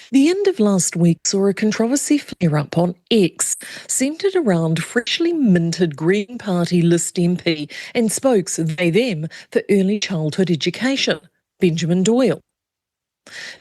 The end of last week saw a controversy flare up on X, centred around freshly minted Green Party list MP and spokes they-them for early childhood education, Benjamin Doyle.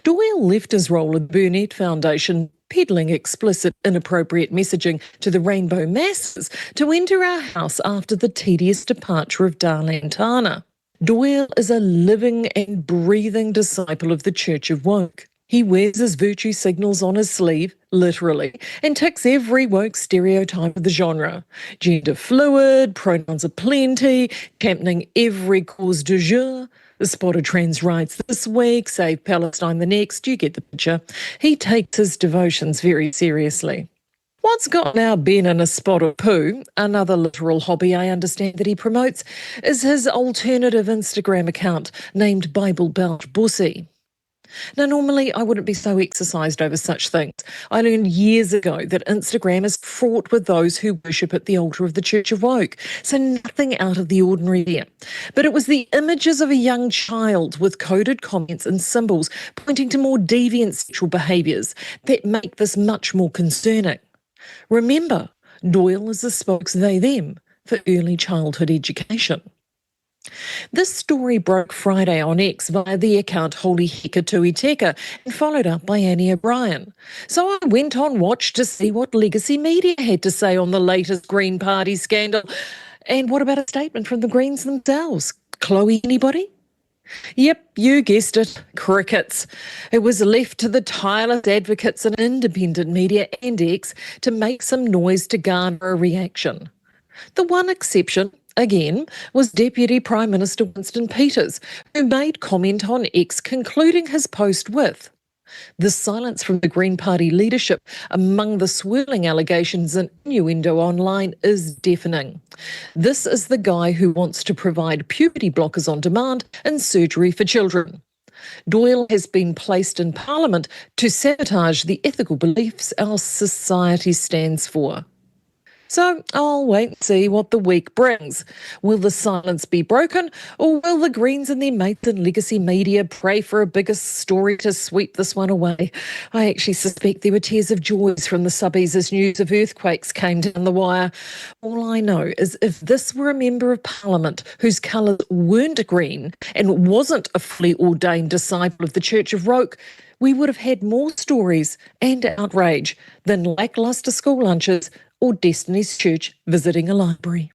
Doyle left his role at the Burnett Foundation, peddling explicit, inappropriate messaging to the rainbow masses, to enter our house after the tedious departure of Darlene Tana. Doyle is a living and breathing disciple of the Church of Woke. He wears his virtue signals on his sleeve, literally, and ticks every woke stereotype of the genre. Gender fluid, pronouns aplenty, championing every cause du jour. Spotted trans rights this week, save Palestine the next, you get the picture. He takes his devotions very seriously. What's got now Ben in a spot of poo, another literal hobby I understand that he promotes, is his alternative Instagram account named Bible Belt Bussie. Now, normally I wouldn't be so exercised over such things. I learned years ago that Instagram is fraught with those who worship at the altar of the Church of Woke, so nothing out of the ordinary there. But it was the images of a young child with coded comments and symbols pointing to more deviant sexual behaviours that make this much more concerning. Remember, Doyle is the spokes they-them for early childhood education. This story broke Friday on X via the account Holy Heka Tui Teka and followed up by Annie O'Brien. So I went on watch to see what legacy media had to say on the latest Green Party scandal. And what about a statement from the Greens themselves? Chloe, anybody? Yep, you guessed it, crickets. It was left to the tireless advocates in independent media and X to make some noise to garner a reaction. The one exception, again, was Deputy Prime Minister Winston Peters, who made comment on X, concluding his post with, "The silence from the Green Party leadership among the swirling allegations and innuendo online is deafening. This is the guy who wants to provide puberty blockers on demand and surgery for children. Doyle has been placed in Parliament to sabotage the ethical beliefs our society stands for." So I'll wait and see what the week brings. Will the silence be broken, or will the Greens and their mates in legacy media pray for a bigger story to sweep this one away? I actually suspect there were tears of joy from the subbies as news of earthquakes came down the wire. All I know is if this were a member of Parliament whose colours weren't green and wasn't a fully ordained disciple of the Church of Woke, we would have had more stories and outrage than lacklustre school lunches or Destiny's Church visiting a library.